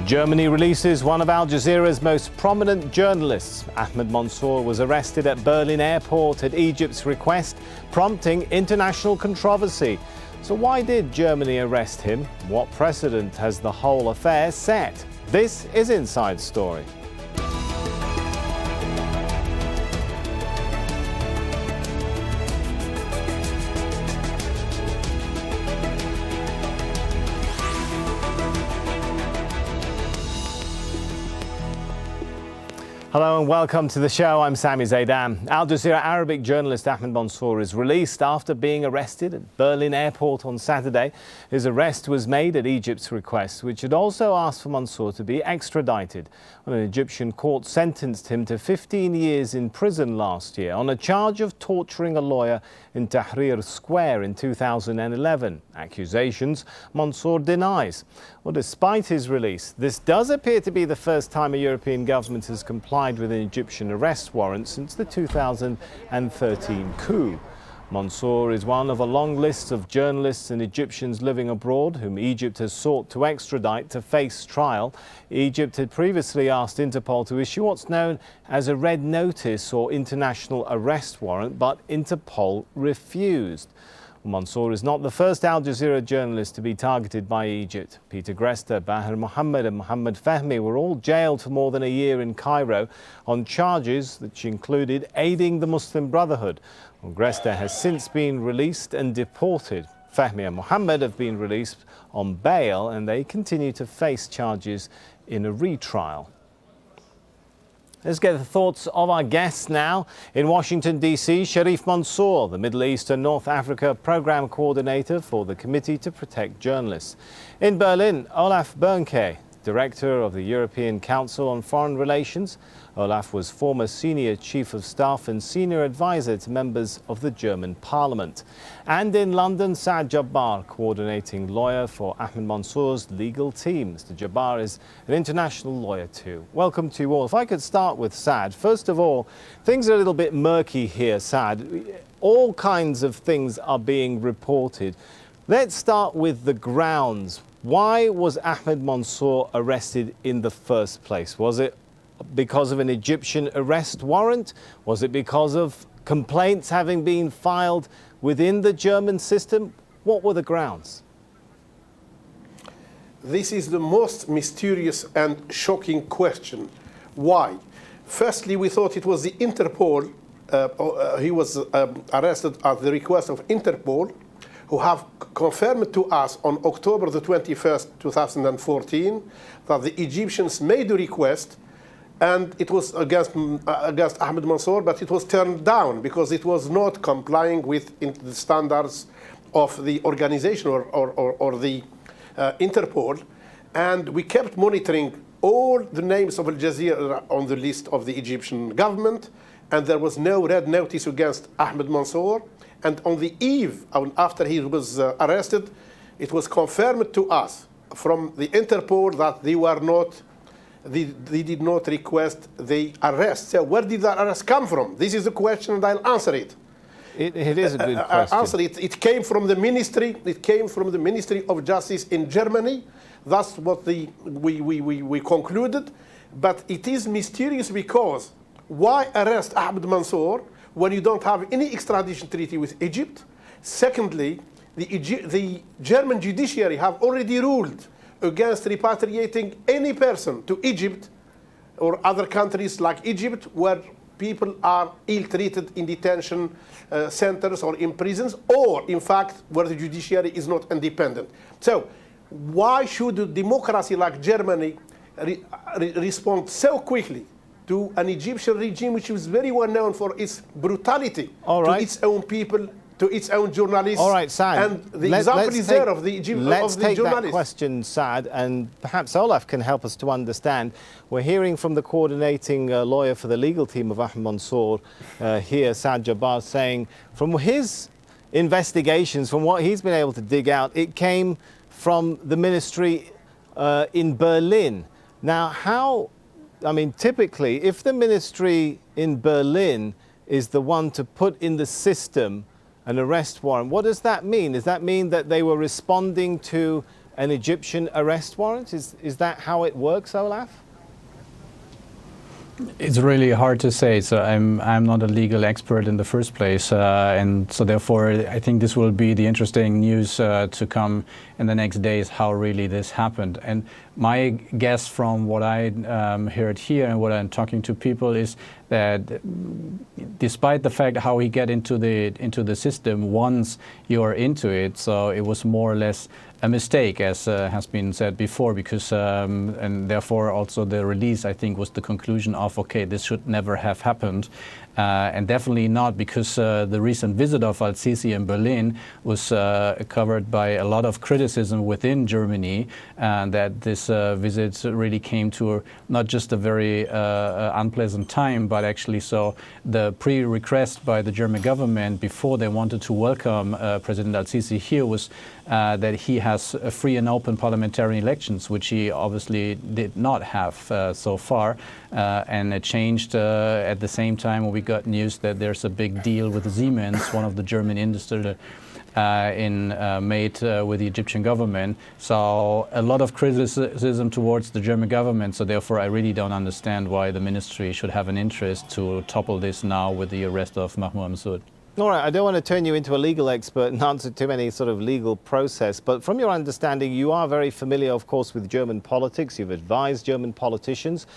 Germany releases one of Al Jazeera's most prominent journalists. Ahmed Mansour was arrested at Berlin airport at Egypt's request, prompting international controversy. So why did Germany arrest him? What precedent has the whole affair set? This is Inside Story. Hello and welcome to the show. I'm Sami Zaidan. Al Jazeera Arabic journalist Ahmed Mansour is released after being arrested at Berlin airport on Saturday. His arrest was made at Egypt's request, which had also asked for Mansour to be extradited. An Egyptian court sentenced him to 15 years in prison last year on a charge of torturing a lawyer in Tahrir Square in 2011. Accusations Mansour denies. Well, despite his release, this does appear to be the first time a European government has complied with an Egyptian arrest warrant since the 2013 coup. Mansour is one of a long list of journalists and Egyptians living abroad whom Egypt has sought to extradite to face trial. Egypt had previously asked Interpol to issue what's known as a red notice or international arrest warrant, but Interpol refused. Mansour is not the first Al Jazeera journalist to be targeted by Egypt. Peter Gresta, Bahar Mohammed and Mohammed Fahmy were all jailed for more than a year in Cairo on charges which included aiding the Muslim Brotherhood. Well, Gresta has since been released and deported. Fahmy and Mohammed have been released on bail and they continue to face charges in a retrial. Let's get the thoughts of our guests now. In Washington, D.C., Sharif Mansour, the Middle East and North Africa Programme Coordinator for the Committee to Protect Journalists. In Berlin, Olaf Bernke, Director of the European Council on Foreign Relations. Olaf was former Senior Chief of Staff and Senior Advisor to members of the German Parliament. And in London, Saad Jabbar, Coordinating Lawyer for Ahmed Mansour's legal team. Mr. Jabbar is an international lawyer too. Welcome to you all. If I could start with Saad. First of all, things are a little bit murky here, Saad. All kinds of things are being reported. Let's start with the grounds. Why was Ahmed Mansour arrested in the first place? Was it because of an Egyptian arrest warrant? Was it because of complaints having been filed within the German system? What were the grounds? This is the most mysterious and shocking question. Why? Firstly, we thought it was the Interpol. He was arrested at the request of Interpol, who have confirmed to us on October the 21st, 2014, that the Egyptians made a request, and it was against Ahmed Mansour, but it was turned down because it was not complying with the standards of the organization or the Interpol. And we kept monitoring all the names of Al Jazeera on the list of the Egyptian government, and there was no red notice against Ahmed Mansour. And on the eve, after he was arrested, it was confirmed to us from the Interpol that they did not request the arrest. So where did that arrest come from? This is the question, and I'll answer it. It is a good question. I'll answer it. It came from the ministry. It came from the Ministry of Justice in Germany. That's what we concluded. But it is mysterious because why arrest Ahmed Mansour when you don't have any extradition treaty with Egypt? Secondly, the German judiciary have already ruled against repatriating any person to Egypt or other countries like Egypt where people are ill-treated in detention centers or in prisons, or in fact where the judiciary is not independent. So why should a democracy like Germany respond so quickly to an Egyptian regime which is very well known for its brutality to its own people, to its own journalists? All right, Saad. And the example is there of the Egyptian journalists. Let's take that question, Saad, and perhaps Olaf can help us to understand. We're hearing from the coordinating lawyer for the legal team of Ahmed Mansour here, Saad Jabbar, saying from his investigations, from what he's been able to dig out, it came from the ministry in Berlin. Now, typically, if the ministry in Berlin is the one to put in the system an arrest warrant, what does that mean? Does that mean that they were responding to an Egyptian arrest warrant? Is that how it works, Olaf? It's really hard to say. So I'm not a legal expert in the first place, and so therefore I think this will be the interesting news to come in the next days, how really this happened. And my guess from what I heard here and what I'm talking to people is that despite the fact how he get into the system once you're into it, so it was more or less a mistake, as has been said before, because and therefore also the release, I think, was the conclusion of, okay, this should never have happened. And definitely not because the recent visit of al-Sisi in Berlin was covered by a lot of criticism within Germany, and that this visit really came to not just a very unpleasant time, but actually so the pre-request by the German government before they wanted to welcome President al-Sisi here was that he has free and open parliamentary elections, which he obviously did not have so far, and it changed at the same time when we got news that there's a big deal with Siemens, one of the German industry, made with the Egyptian government. So a lot of criticism towards the German government. So therefore, I really don't understand why the ministry should have an interest to topple this now with the arrest of Ahmed Mansour. All right, I don't want to turn you into a legal expert and answer too many sort of legal process, but from your understanding, you are very familiar, of course, with German politics. You've advised German politicians.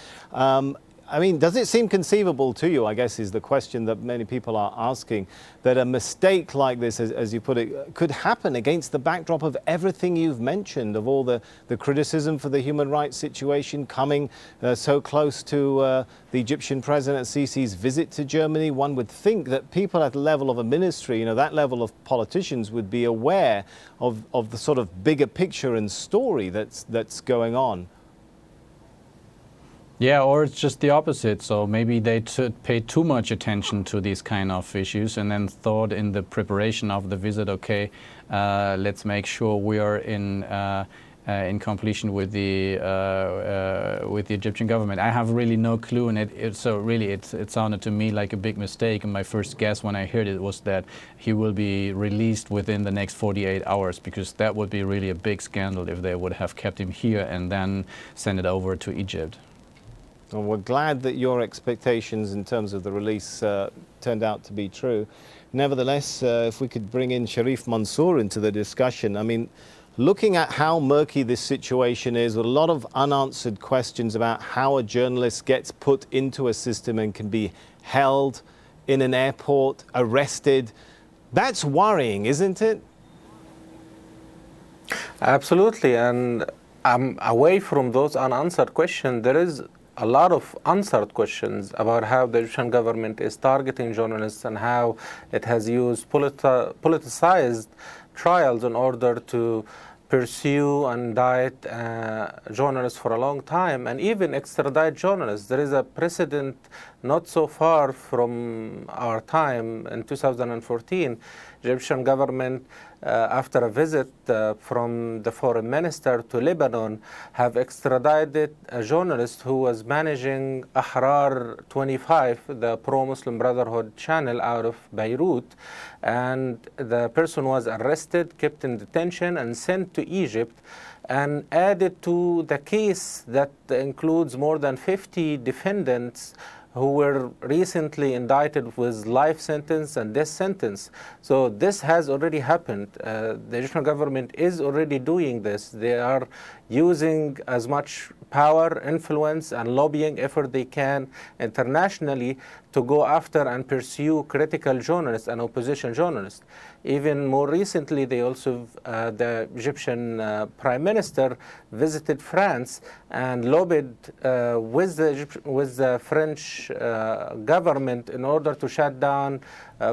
I mean, does it seem conceivable to you, I guess is the question that many people are asking, that a mistake like this, as you put it, could happen against the backdrop of everything you've mentioned, of all the criticism for the human rights situation coming so close to the Egyptian President Sisi's visit to Germany? One would think that people at the level of a ministry, that level of politicians would be aware of the sort of bigger picture and story that's going on. Yeah, or it's just the opposite. So maybe they paid too much attention to these kind of issues and then thought in the preparation of the visit, okay, let's make sure we are in completion with the Egyptian government. I have really no clue, and it sounded to me like a big mistake. And my first guess when I heard it was that he will be released within the next 48 hours, because that would be really a big scandal if they would have kept him here and then send it over to Egypt. Well, we're glad that your expectations in terms of the release turned out to be true. Nevertheless, if we could bring in Sharif Mansour into the discussion, I mean, looking at how murky this situation is, with a lot of unanswered questions about how a journalist gets put into a system and can be held in an airport, arrested, that's worrying, isn't it? Absolutely, and away from those unanswered questions, there is a lot of answered questions about how the Egyptian government is targeting journalists and how it has used politicized trials in order to pursue and indict journalists for a long time, and even extradite journalists. There is a precedent not so far from our time in 2014. The Egyptian government, after a visit from the foreign minister to Lebanon, have extradited a journalist who was managing Ahrar 25, the pro-Muslim Brotherhood channel out of Beirut. And the person was arrested, kept in detention, and sent to Egypt, and added to the case that includes more than 50 defendants who were recently indicted with life sentence and death sentence. So this has already happened. The Egyptian government is already doing this. They are using as much power, influence, and lobbying effort they can internationally to go after and pursue critical journalists and opposition journalists. Even more recently, they also, the Egyptian Prime Minister visited France and lobbied with the French government in order to shut down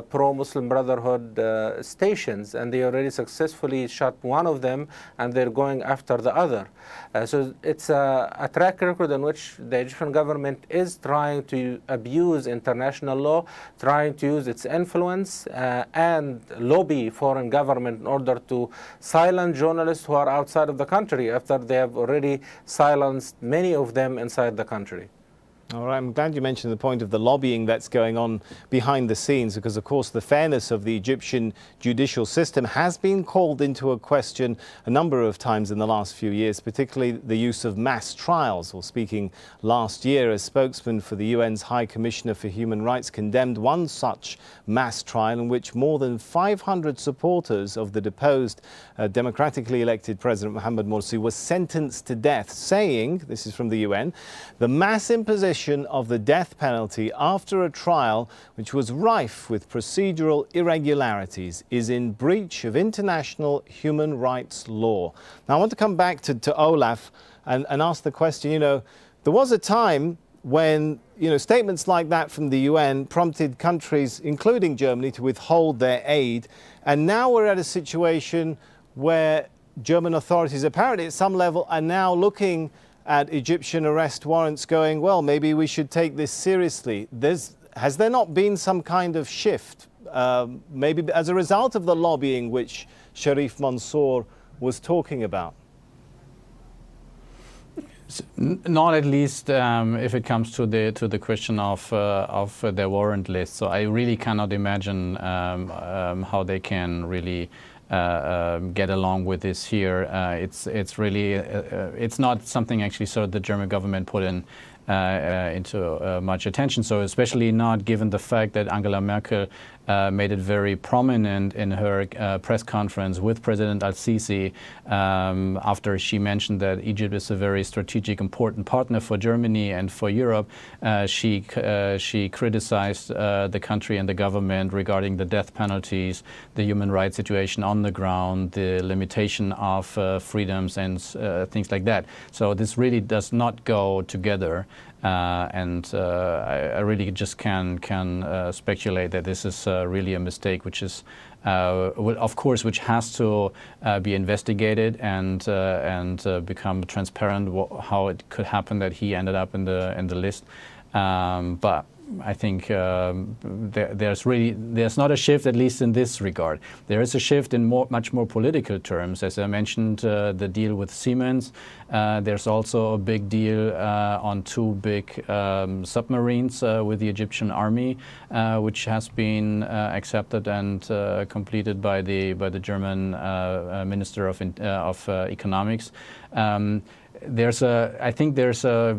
pro-Muslim Brotherhood stations, and they already successfully shut one of them, and they're going after the other. So it's a track record in which the Egyptian government is trying to abuse international law, trying to use its influence and lobby foreign government in order to silence journalists who are outside of the country after they have already silenced many of them inside the country. All right, I'm glad you mentioned the point of the lobbying that's going on behind the scenes, because, of course, the fairness of the Egyptian judicial system has been called into a question a number of times in the last few years, particularly the use of mass trials. Well, speaking last year, a spokesman for the UN's High Commissioner for Human Rights condemned one such mass trial in which more than 500 supporters of the deposed democratically elected President Ahmed Mansour were sentenced to death, saying, this is from the UN, the mass imposition of the death penalty after a trial which was rife with procedural irregularities is in breach of international human rights law. Now, I want to come back to Olaf and ask the question, there was a time when, statements like that from the UN prompted countries, including Germany, to withhold their aid. And now we're at a situation where German authorities, apparently at some level, are now looking at Egyptian arrest warrants going, well, maybe we should take this seriously. Has there not been some kind of shift, maybe as a result of the lobbying which Sharif Mansour was talking about? Not at least if it comes to the question of their warrant list. So I really cannot imagine how they can really get along with this here. It's really it's not something actually sort of the German government put into much attention. So especially not given the fact that Angela Merkel made it very prominent in her press conference with President al-Sisi after she mentioned that Egypt is a very strategic, important partner for Germany and for Europe. She criticized the country and the government regarding the death penalties, the human rights situation on the ground, the limitation of freedoms and things like that. So this really does not go together. I really just can speculate that this is really a mistake, which is, of course, which has to be investigated and become transparent. How it could happen that he ended up in the list, but I think there's not a shift, at least in this regard. There is a shift in much more political terms. As I mentioned, the deal with Siemens. There's also a big deal on two big submarines with the Egyptian army, which has been accepted and completed by the German Minister of Economics. I think there's a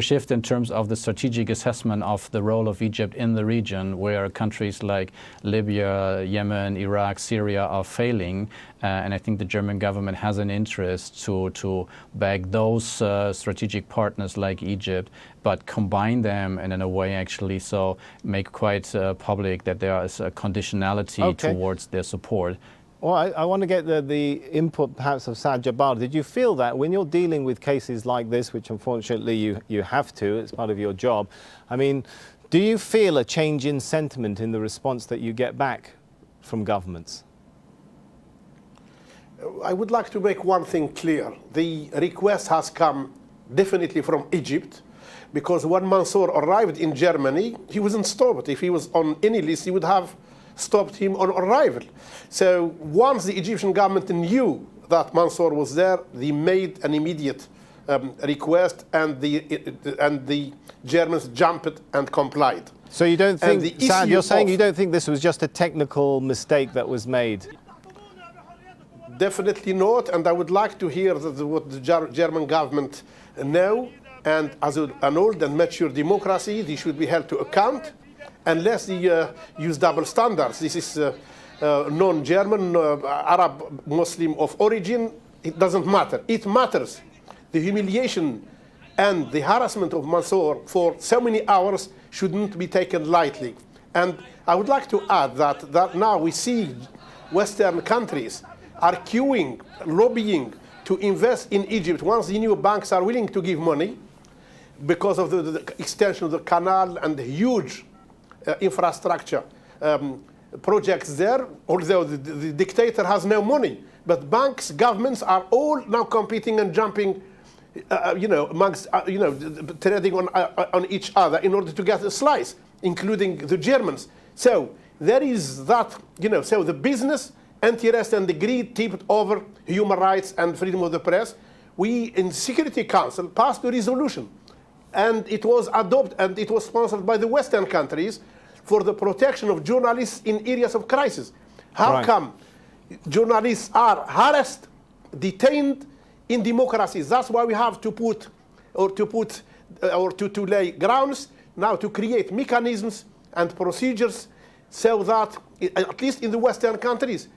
shift in terms of the strategic assessment of the role of Egypt in the region, where countries like Libya, Yemen, Iraq, Syria are failing, and I think the German government has an interest to back those strategic partners like Egypt, but combine them and in a way actually so make quite public that there is a conditionality towards their support. Well, I want to get the input perhaps of Saad Jabbar. Did you feel that when you're dealing with cases like this, which unfortunately you have to, it's part of your job, I mean, do you feel a change in sentiment in the response that you get back from governments? I would like to make one thing clear. The request has come definitely from Egypt, because when Mansour arrived in Germany, he wasn't stopped. If he was on any list, he would have stopped him on arrival. So once the Egyptian government knew that Mansour was there, they made an immediate request, and the Germans jumped and complied. So you don't think, Saad, you're saying you don't think this was just a technical mistake that was made? Definitely not, and I would like to hear what the German government know, and as an old and mature democracy, they should be held to account. Unless they use double standards. This is non-German, Arab, Muslim of origin. It doesn't matter. It matters. The humiliation and the harassment of Mansour for so many hours shouldn't be taken lightly. And I would like to add that now we see Western countries are queuing, lobbying to invest in Egypt once the new banks are willing to give money because of the extension of the canal and the huge infrastructure projects there, although the dictator has no money. But banks, governments are all now competing and jumping, amongst, trading on each other in order to get a slice, including the Germans. So there is that, so the business, interest and the greed tipped over human rights and freedom of the press. We in Security Council passed a resolution and it was adopted and it was sponsored by the Western countries for the protection of journalists in areas of crisis. How come journalists are harassed, detained in democracies? That's why we have to lay grounds now to create mechanisms and procedures so that, at least in the Western countries,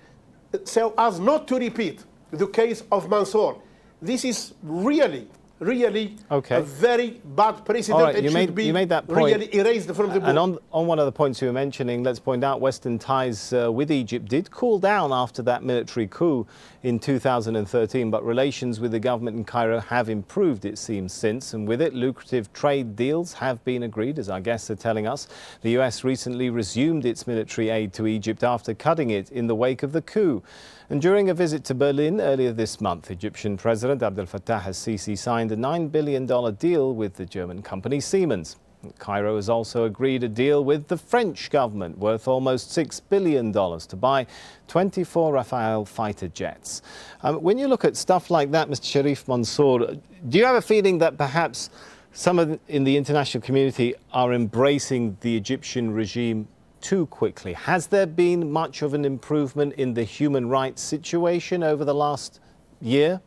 so as not to repeat the case of Mansour. This is really a very bad precedent. Right, it should be made that point. really erased from the book. And on one of the points you were mentioning, let's point out Western ties with Egypt did cool down after that military coup in 2013, but relations with the government in Cairo have improved, it seems, since. And with it, lucrative trade deals have been agreed, as our guests are telling us. The US recently resumed its military aid to Egypt after cutting it in the wake of the coup. And during a visit to Berlin earlier this month, Egyptian President Abdel Fattah al-Sisi signed a $9 billion deal with the German company Siemens. Cairo has also agreed a deal with the French government worth almost $6 billion to buy 24 Rafale fighter jets. When you look at stuff like that, Mr. Sharif Mansour, do you have a feeling that perhaps some in the international community are embracing the Egyptian regime too quickly? Has there been much of an improvement in the human rights situation over the last year?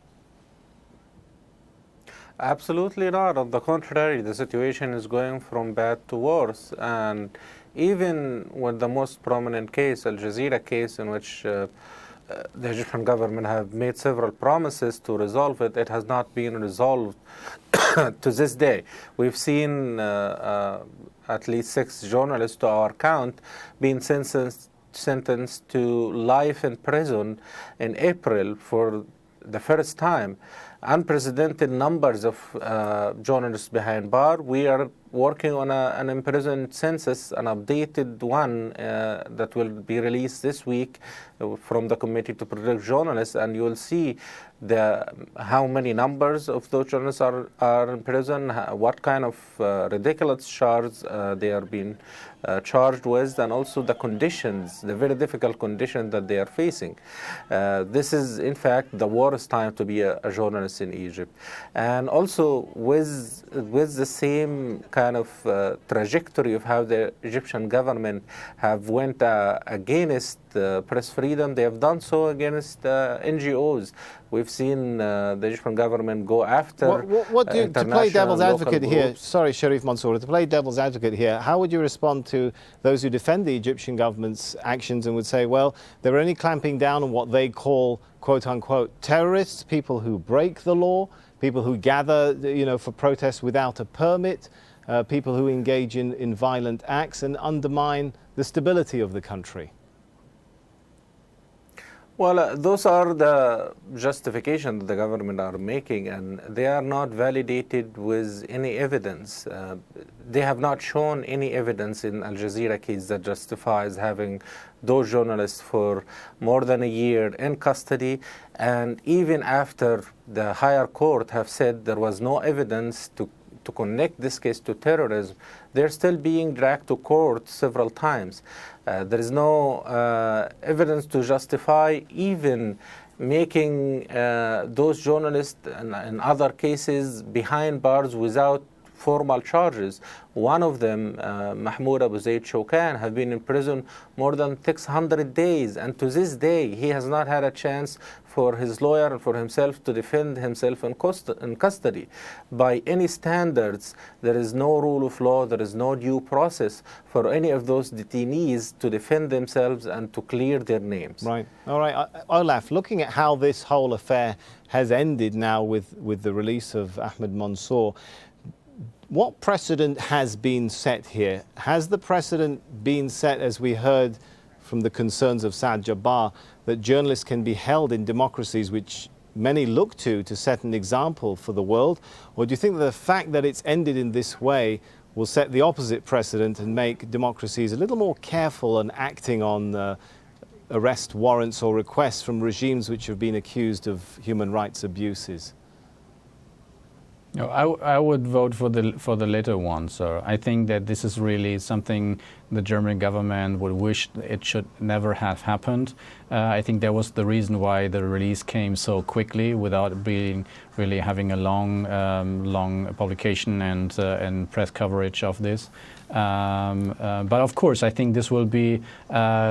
Absolutely not. On the contrary, the situation is going from bad to worse. And even with the most prominent case, Al Jazeera case, in which the Egyptian government have made several promises to resolve it, it has not been resolved to this day. We've seen at least 6 journalists, to our count, being sentenced to life in prison in April for the first time. Unprecedented numbers of journalists behind bar. We are working on an imprisoned census, an updated one that will be released this week from the Committee to Protect Journalists, and you will see how many numbers of those journalists are in prison, what kind of ridiculous charges they are being charged with, and also the conditions, the very difficult conditions that they are facing. This is, in fact, the worst time to be a journalist in Egypt. And also with the same kind of trajectory of how the Egyptian government have went against press freedom, they have done so against NGOs. We've seen the Egyptian government go after to play devil's advocate here, sorry, Sharif Mansour, to play devil's advocate here, how would you respond to those who defend the Egyptian government's actions and would say, well, they're only clamping down on what they call, quote unquote, terrorists, people who break the law, people who gather, for protests without a permit, people who engage in violent acts and undermine the stability of the country? Well, those are the justifications that the government are making, and they are not validated with any evidence. They have not shown any evidence in Al Jazeera case that justifies having those journalists for more than a year in custody. And even after the higher court have said there was no evidence to connect this case to terrorism, they're still being dragged to court several times. There is no evidence to justify even making those journalists in other cases behind bars without formal charges. One of them, Mahmoud Abu Zaid Shoukan, have been in prison more than 600 days, and to this day he has not had a chance for his lawyer and for himself to defend himself in custody. By any standards, there is no rule of law, there is no due process for any of those detainees to defend themselves and to clear their names. Right. All right. Olaf, looking at how this whole affair has ended now with the release of Ahmed Mansour, what precedent has been set here? Has the precedent been set, as we heard from the concerns of Saad Jabbar, that journalists can be held in democracies which many look to set an example for the world? Or do you think that the fact that it's ended in this way will set the opposite precedent and make democracies a little more careful in acting on arrest warrants or requests from regimes which have been accused of human rights abuses? No, I would vote for the latter one, sir. I think that this is really something the German government would wish it should never have happened. I think that was the reason why the release came so quickly without being really having a long publication and press coverage of this. But of course, I think this will be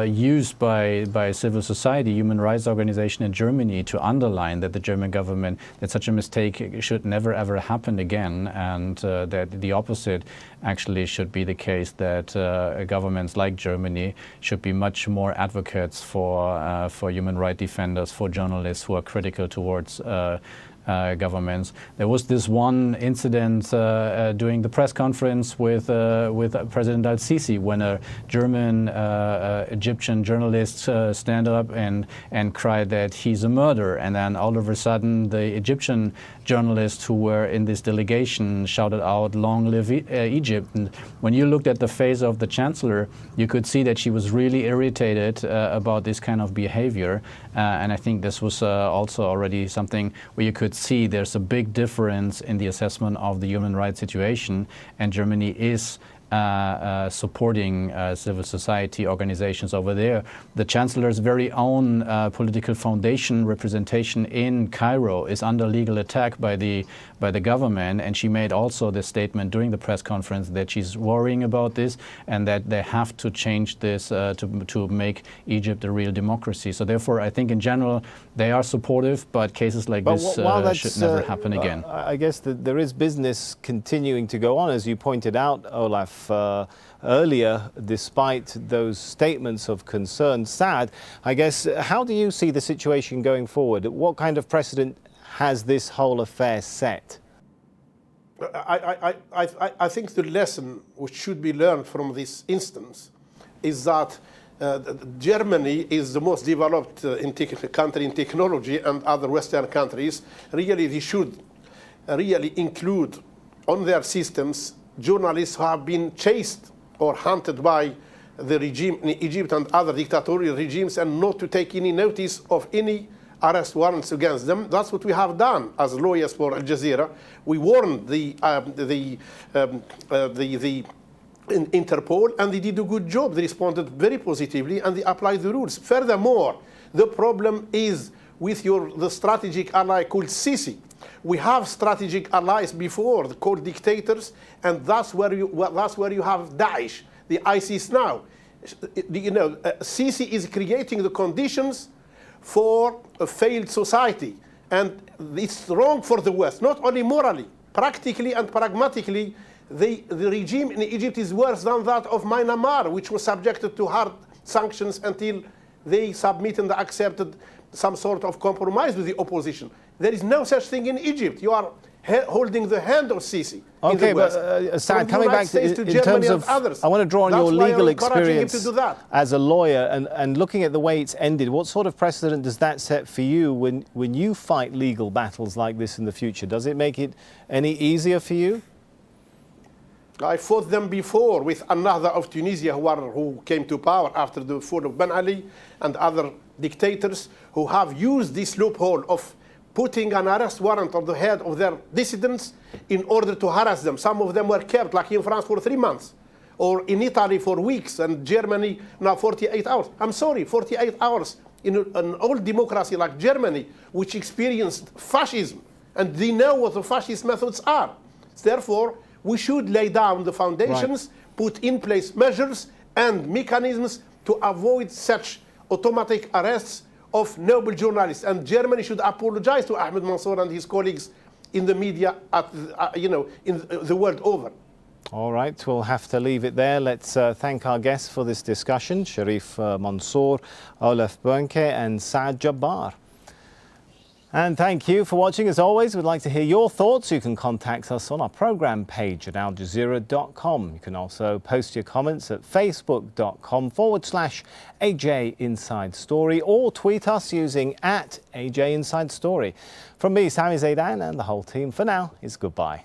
used by civil society, human rights organization in Germany to underline that the German government, that such a mistake should never ever happen again, and that the opposite actually should be the case, that governments like Germany should be much more advocates for human rights defenders, for journalists who are critical towards governments. There was this one incident during the press conference with President al-Sisi, when a German Egyptian journalist stand up and cried that he's a murderer, and then all of a sudden the Egyptian journalists who were in this delegation shouted out, "Long live Egypt." And when you looked at the face of the chancellor, you could see that she was really irritated about this kind of behavior, and I think this was also already something where you could see there's a big difference in the assessment of the human rights situation, and Germany is supporting civil society organizations over there. The Chancellor's very own political foundation representation in Cairo is under legal attack by the government, and she made also the statement during the press conference that she's worrying about this and that they have to change this to make Egypt a real democracy. So therefore, I think in general they are supportive, but cases like this should never happen again. I guess that there is business continuing to go on, as you pointed out, Olaf. Earlier, despite those statements of concern, Saad, I guess, how do you see the situation going forward? What kind of precedent has this whole affair set? I think the lesson which should be learned from this instance is that Germany is the most developed country in technology, and other Western countries, really they should really include on their systems journalists who have been chased or hunted by the regime in Egypt and other dictatorial regimes, and not to take any notice of any arrest warrants against them. That's what we have done as lawyers for Al Jazeera. We warned the Interpol, and they did a good job. They responded very positively, and they applied the rules. Furthermore, the problem is with the strategic ally called Sisi. We have strategic allies before called dictators, and that's where you have Daesh, the ISIS now. Sisi is creating the conditions for a failed society, and it's wrong for the West, not only morally, practically and pragmatically. The regime in Egypt is worse than that of Myanmar, which was subjected to hard sanctions until they submitted and accepted some sort of compromise with the opposition. There is no such thing in Egypt. You are holding the hand of Sisi. Okay, in the West. but Saad, coming back to in terms of, others. I want to draw on That's your why legal I'm encouraging him experience to do that. as a lawyer, and looking at the way it's ended. What sort of precedent does that set for you when you fight legal battles like this in the future? Does it make it any easier for you? I fought them before with another of Tunisia who came to power after the fall of Ben Ali, and other dictators who have used this loophole of putting an arrest warrant on the head of their dissidents in order to harass them. Some of them were kept, like in France, for 3 months, or in Italy for weeks, and Germany now 48 hours. I'm sorry, 48 hours in an old democracy like Germany, which experienced fascism, and they know what the fascist methods are. Therefore, we should lay down the foundations, put in place measures and mechanisms to avoid such automatic arrests of noble journalists. And Germany should apologize to Ahmed Mansour and his colleagues in the media, in the world over. All right, we'll have to leave it there. Let's thank our guests for this discussion, Sharif Mansour, Olaf Bönke and Saad Jabbar. And thank you for watching. As always, we'd like to hear your thoughts. You can contact us on our programme page at aljazeera.com. You can also post your comments at facebook.com/AJ Inside Story, or tweet us using @AJ Inside Story. From me, Sami Zaidan, and the whole team, for now, is goodbye.